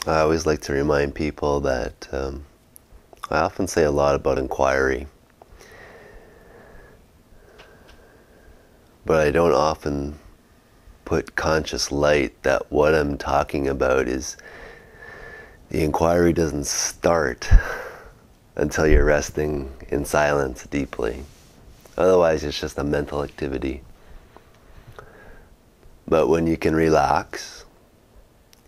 I always like to remind people that I often say a lot about inquiry, but I don't often put conscious light that what I'm talking about is the inquiry doesn't start until you're resting in silence deeply. Otherwise, it's just a mental activity. But when you can relax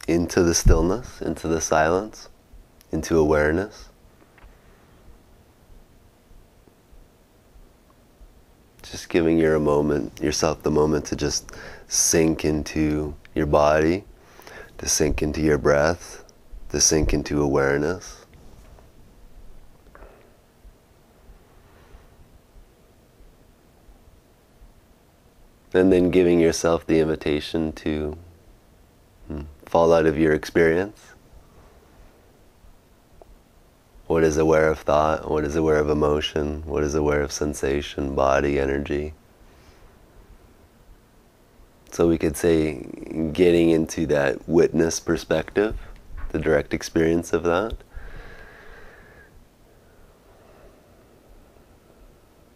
into the stillness, into the silence, into awareness, just giving yourself the moment to just sink into your body, to sink into your breath, to sink into awareness. And then giving yourself the invitation to fall out of your experience. What is aware of thought? What is aware of emotion? What is aware of sensation, body, energy? So we could say getting into that witness perspective, the direct experience of that.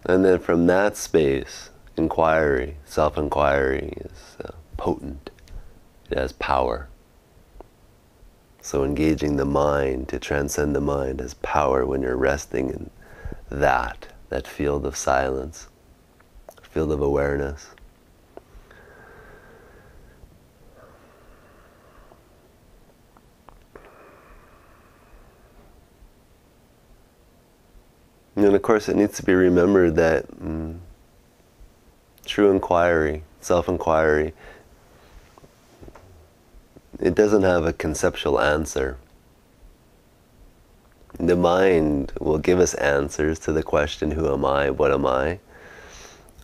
And then from that space, inquiry, self-inquiry is potent. It has power. So engaging the mind to transcend the mind has power when you're resting in that field of silence, field of awareness. And of course it needs to be remembered that true inquiry, self-inquiry, it doesn't have a conceptual answer. The mind will give us answers to the question, who am I, what am I?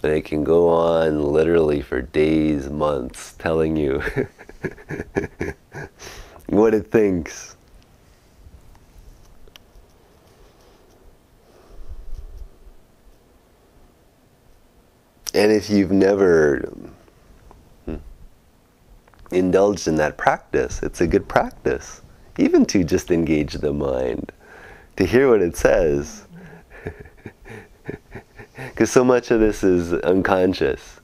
And it can go on literally for days, months, telling you what it thinks. And if you've never indulged in that practice, it's a good practice, even to just engage the mind, to hear what it says. Because so much of this is unconscious.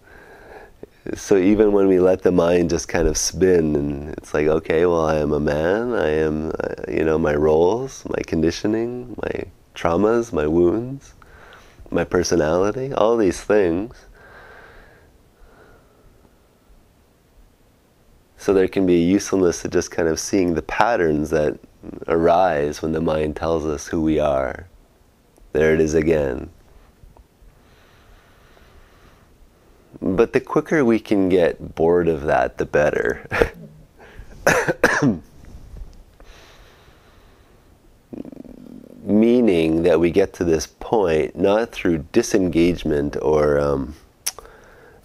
So even when we let the mind just kind of spin, and it's like, okay, well, I am a man, I am, my roles, my conditioning, my traumas, my wounds, my personality, all these things. So there can be a usefulness to just kind of seeing the patterns that arise when the mind tells us who we are. There it is again. But the quicker we can get bored of that, the better. Meaning that we get to this point not through disengagement or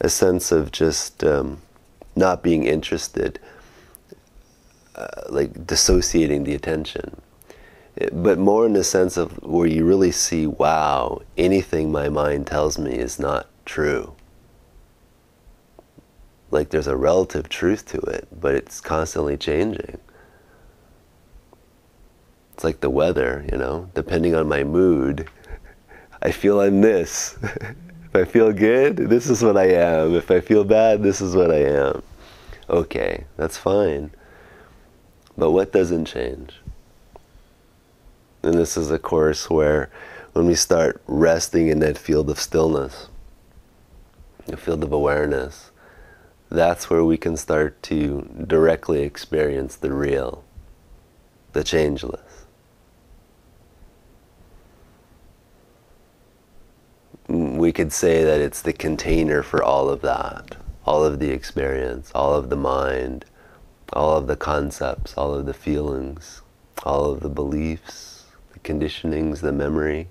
a sense of just not being interested, like dissociating the attention, but more in the sense of where you really see, wow, anything my mind tells me is not true. Like there's a relative truth to it, but it's constantly changing. It's like the weather, depending on my mood, I feel I'm this. If I feel good, this is what I am. If I feel bad, this is what I am. Okay, that's fine. But what doesn't change? And this is a course where when we start resting in that field of stillness, the field of awareness, that's where we can start to directly experience the real, the changeless. We could say that it's the container for all of that, all of the experience, all of the mind, all of the concepts, all of the feelings, all of the beliefs, the conditionings, the memory.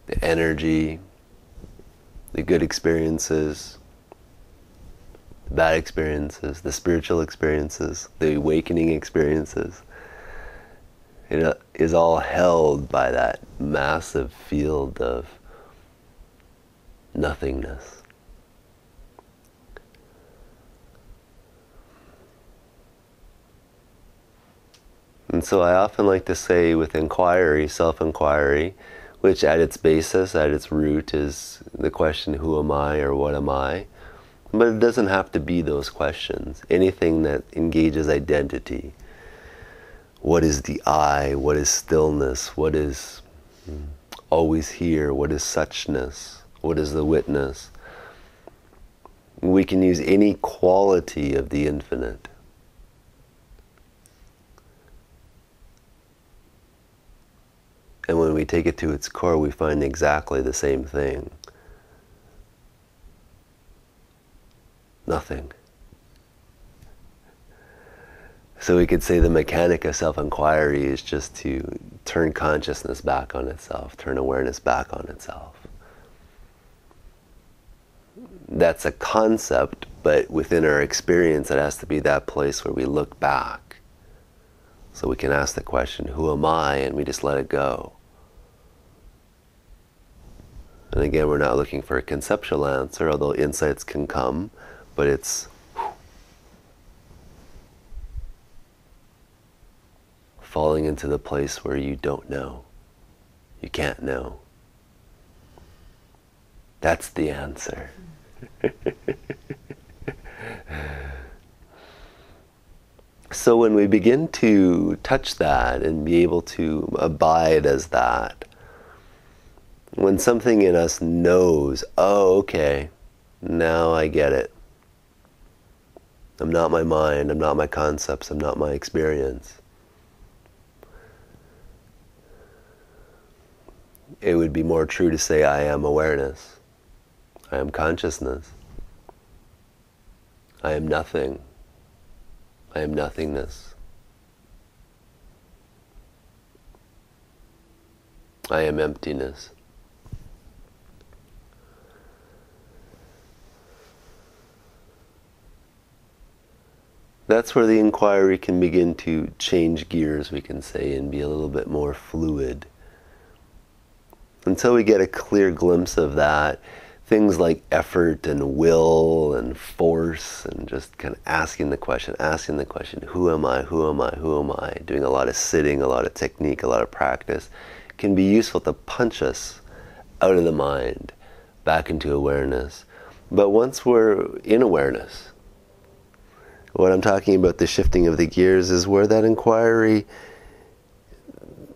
The energy, the good experiences, the bad experiences, the spiritual experiences, the awakening experiences. It is all held by that massive field of nothingness. And so I often like to say with inquiry, self-inquiry, which at its basis, at its root, is the question, who am I or what am I? But it doesn't have to be those questions. Anything that engages identity. What is the I? What is stillness? What is always here? What is suchness? What is the witness? We can use any quality of the infinite. And when we take it to its core, we find exactly the same thing. Nothing. So we could say the mechanic of self-inquiry is just to turn consciousness back on itself, turn awareness back on itself. That's a concept, but within our experience, it has to be that place where we look back. So we can ask the question, who am I? And we just let it go. And again, we're not looking for a conceptual answer, although insights can come, but it's falling into the place where you don't know. You can't know. That's the answer. So when we begin to touch that and be able to abide as that, when something in us knows, oh, okay, now I get it. I'm not my mind, I'm not my concepts, I'm not my experience. It would be more true to say I am awareness. I am consciousness. I am nothing. I am nothingness. I am emptiness. That's where the inquiry can begin to change gears, we can say, and be a little bit more fluid. Until we get a clear glimpse of that, things like effort and will and force and just kind of asking the question, who am I, who am I, who am I? Doing a lot of sitting, a lot of technique, a lot of practice can be useful to punch us out of the mind, back into awareness. But once we're in awareness, what I'm talking about, the shifting of the gears, is where that inquiry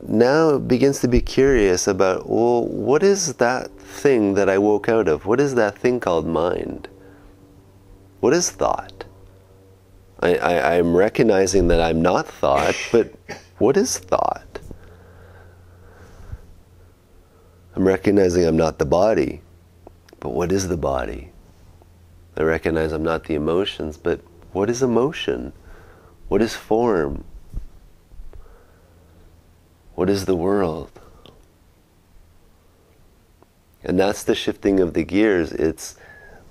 now begins to be curious about, well, what is that thing that I woke out of? What is that thing called mind? What is thought? I'm recognizing that I'm not thought, but what is thought? I'm recognizing I'm not the body, but what is the body? I recognize I'm not the emotions, but what is emotion? What is form? What is the world? And that's the shifting of the gears. It's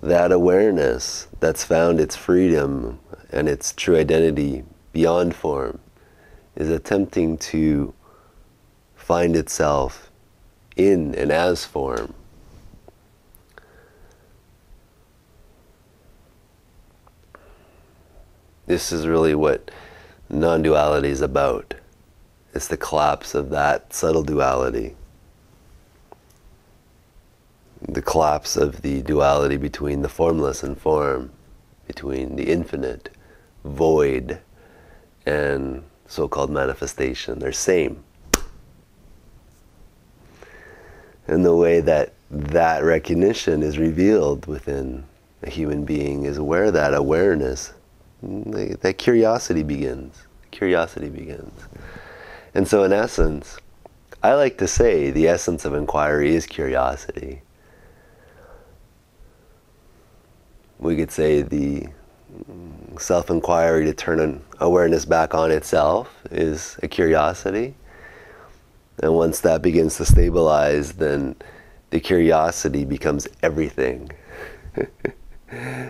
that awareness that's found its freedom and its true identity beyond form is attempting to find itself in and as form. This is really what non-duality is about. It's the collapse of that subtle duality. The collapse of the duality between the formless and form, between the infinite, void, and so-called manifestation. They're same. And the way that that recognition is revealed within a human being is where that awareness, that curiosity begins. Curiosity begins. And so in essence, I like to say the essence of inquiry is curiosity. We could say the self-inquiry to turn awareness back on itself is a curiosity. And once that begins to stabilize, then the curiosity becomes everything.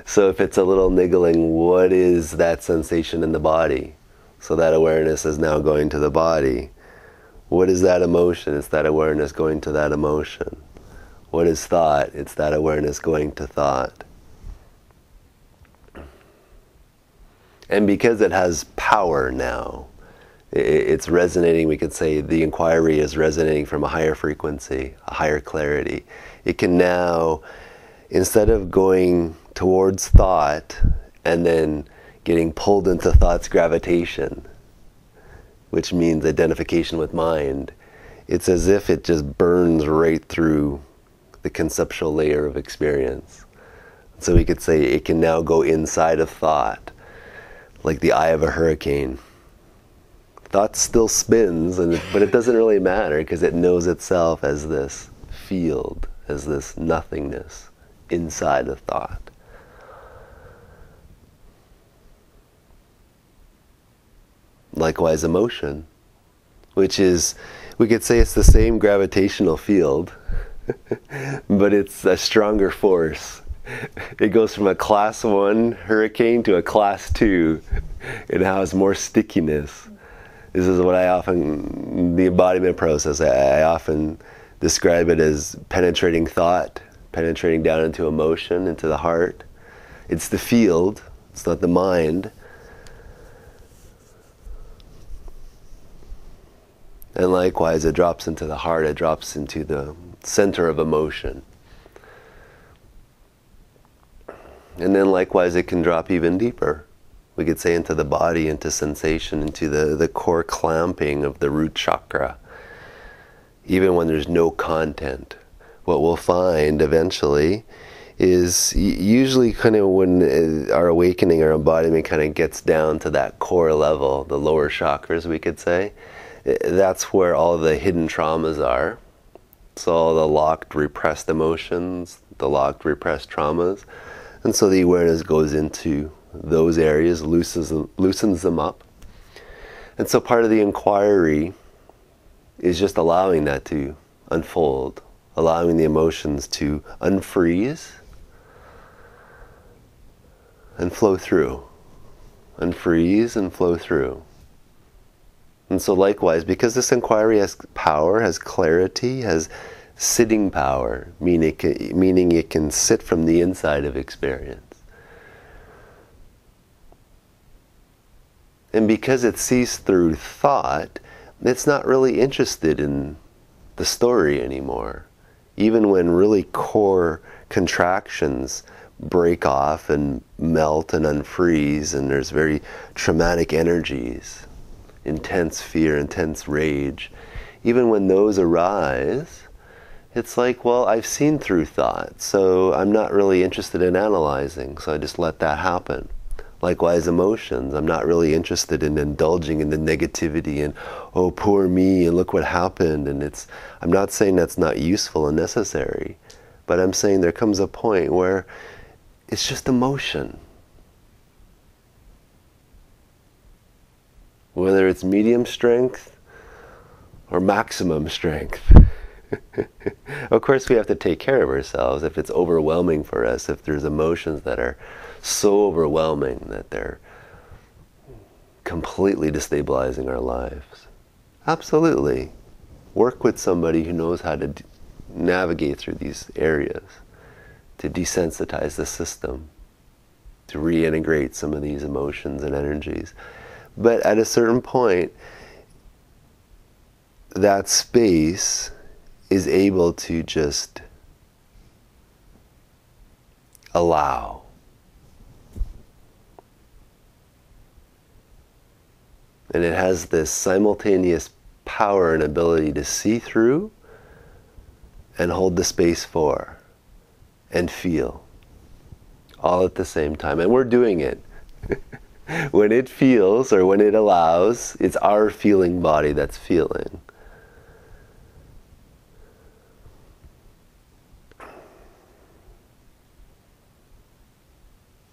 So if it's a little niggling, what is that sensation in the body? So that awareness is now going to the body. What is that emotion? It's that awareness going to that emotion. What is thought? It's that awareness going to thought. And because it has power now, It's resonating, we could say the inquiry is resonating from a higher frequency, a higher clarity. It can now, instead of going towards thought and then getting pulled into thought's gravitation, which means identification with mind, it's as if it just burns right through the conceptual layer of experience. So we could say it can now go inside of thought, like the eye of a hurricane. Thought still spins, but it doesn't really matter because it knows itself as this field, as this nothingness inside of thought. Likewise, emotion, which is, we could say it's the same gravitational field, but it's a stronger force. It goes from a class 1 hurricane to a class 2. It has more stickiness. This is what I often, the embodiment process, I often describe it as penetrating thought, penetrating down into emotion, into the heart. It's the field, it's not the mind. And likewise, it drops into the heart, it drops into the center of emotion. And then likewise, it can drop even deeper. We could say into the body, into sensation, into the core clamping of the root chakra. Even when there's no content, what we'll find eventually is usually kind of when our awakening, our embodiment kind of gets down to that core level, the lower chakras we could say, that's where all the hidden traumas are. So all the locked, repressed emotions, the locked, repressed traumas. And so the awareness goes into those areas, loosens them up. And so part of the inquiry is just allowing that to unfold, allowing the emotions to unfreeze and flow through. Unfreeze and flow through. And so likewise, because this inquiry has power, has clarity, has sitting power, meaning it can sit from the inside of experience. And because it sees through thought, it's not really interested in the story anymore. Even when really core contractions break off and melt and unfreeze, and there's very traumatic energies, intense fear, intense rage, even when those arise, it's like, well, I've seen through thought, so I'm not really interested in analyzing, so I just let that happen. Likewise, emotions, I'm not really interested in indulging in the negativity and, oh, poor me, and look what happened. And I'm not saying that's not useful and necessary, but I'm saying there comes a point where it's just emotion. Whether it's medium strength or maximum strength. Of course, we have to take care of ourselves if it's overwhelming for us, if there's emotions that are so overwhelming that they're completely destabilizing our lives. Absolutely. Work with somebody who knows how to navigate through these areas, to desensitize the system, to reintegrate some of these emotions and energies. But at a certain point, that space is able to just allow. And it has this simultaneous power and ability to see through and hold the space for and feel all at the same time. And we're doing it. When it feels or when it allows, it's our feeling body that's feeling.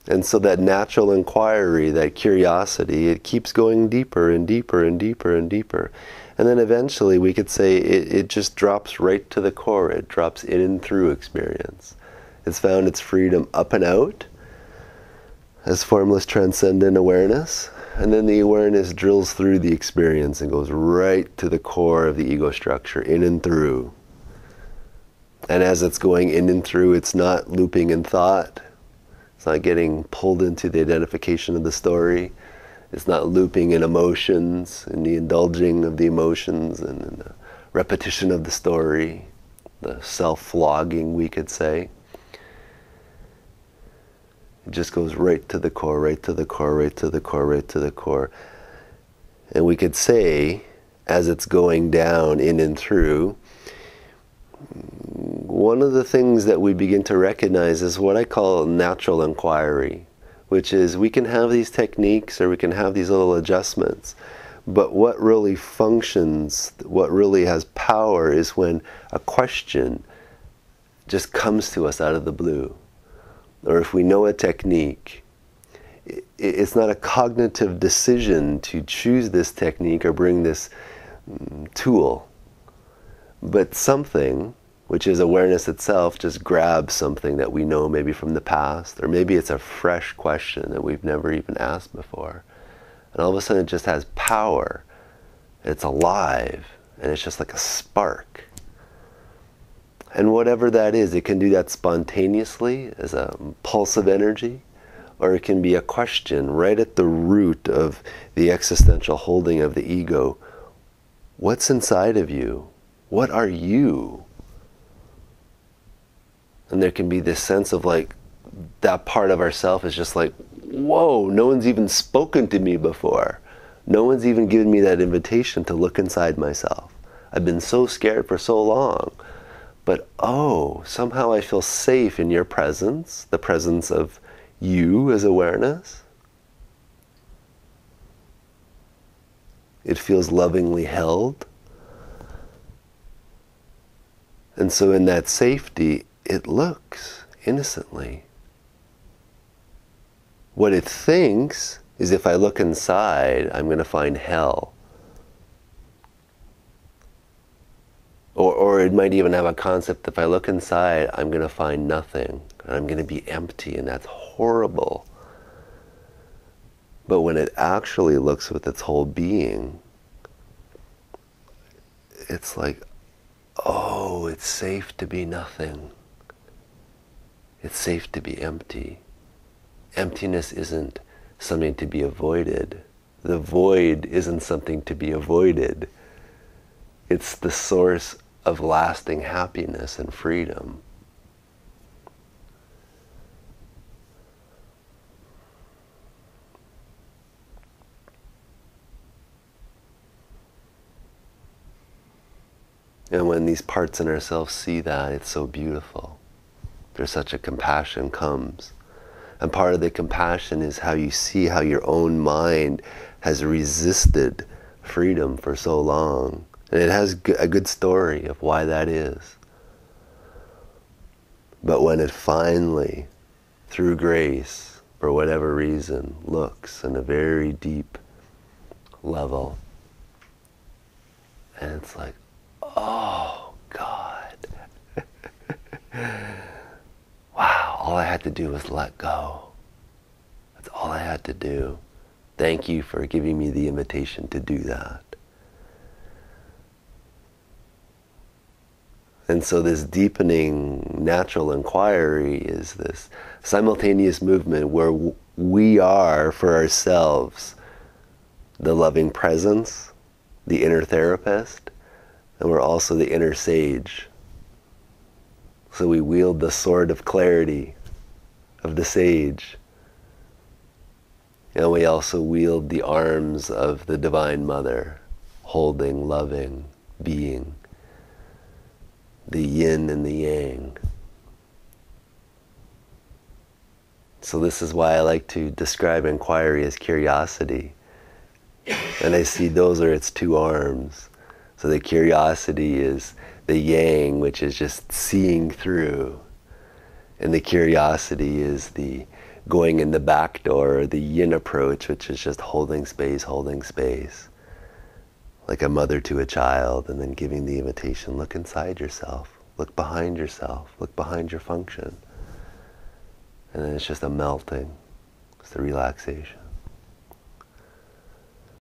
And so that natural inquiry, that curiosity, it keeps going deeper and deeper and deeper and deeper. And then eventually we could say it just drops right to the core. It drops in and through experience. It's found its freedom up and out as formless transcendent awareness. And then the awareness drills through the experience and goes right to the core of the ego structure, in and through. And as it's going in and through, it's not looping in thought. It's not getting pulled into the identification of the story. It's not looping in emotions, in the indulging of the emotions, and in the repetition of the story, the self-flogging, we could say. It just goes right to the core, right to the core, right to the core, right to the core. And we could say, as it's going down in and through, one of the things that we begin to recognize is what I call natural inquiry, which is we can have these techniques or we can have these little adjustments, but what really functions, what really has power is when a question just comes to us out of the blue. Or if we know a technique, it's not a cognitive decision to choose this technique or bring this tool, but something, which is awareness itself, just grabs something that we know maybe from the past, or maybe it's a fresh question that we've never even asked before. And all of a sudden it just has power. It's alive, and it's just like a spark. And whatever that is, it can do that spontaneously as a pulse of energy, or it can be a question right at the root of the existential holding of the ego. What's inside of you? What are you? And there can be this sense of like, that part of ourself is just like, whoa, no one's even spoken to me before. No one's even given me that invitation to look inside myself. I've been so scared for so long. But oh, somehow I feel safe in your presence, the presence of you as awareness. It feels lovingly held. And so in that safety, it looks innocently. What it thinks is if I look inside, I'm going to find hell. Or it might even have a concept, if I look inside, I'm going to find nothing. And I'm going to be empty, and that's horrible. But when it actually looks with its whole being, it's like, oh, it's safe to be nothing. It's safe to be empty. Emptiness isn't something to be avoided. The void isn't something to be avoided. It's the source of lasting happiness and freedom. And when these parts in ourselves see that, it's so beautiful. There's such a compassion comes. And part of the compassion is how you see how your own mind has resisted freedom for so long. And it has a good story of why that is. But when it finally, through grace, for whatever reason, looks in a very deep level, and it's like, oh, God. Wow, all I had to do was let go. That's all I had to do. Thank you for giving me the invitation to do that. And so this deepening natural inquiry is this simultaneous movement where we are, for ourselves, the loving presence, the inner therapist, and we're also the inner sage. So we wield the sword of clarity of the sage. And we also wield the arms of the Divine Mother, holding, loving, being. The yin and the yang. So this is why I like to describe inquiry as curiosity. And I see those are its two arms. So the curiosity is the yang, which is just seeing through. And the curiosity is the going in the back door, or the yin approach, which is just holding space, like a mother to a child, and then giving the invitation, look inside yourself, look behind yourself, look behind your function. And then it's just a melting, it's the relaxation.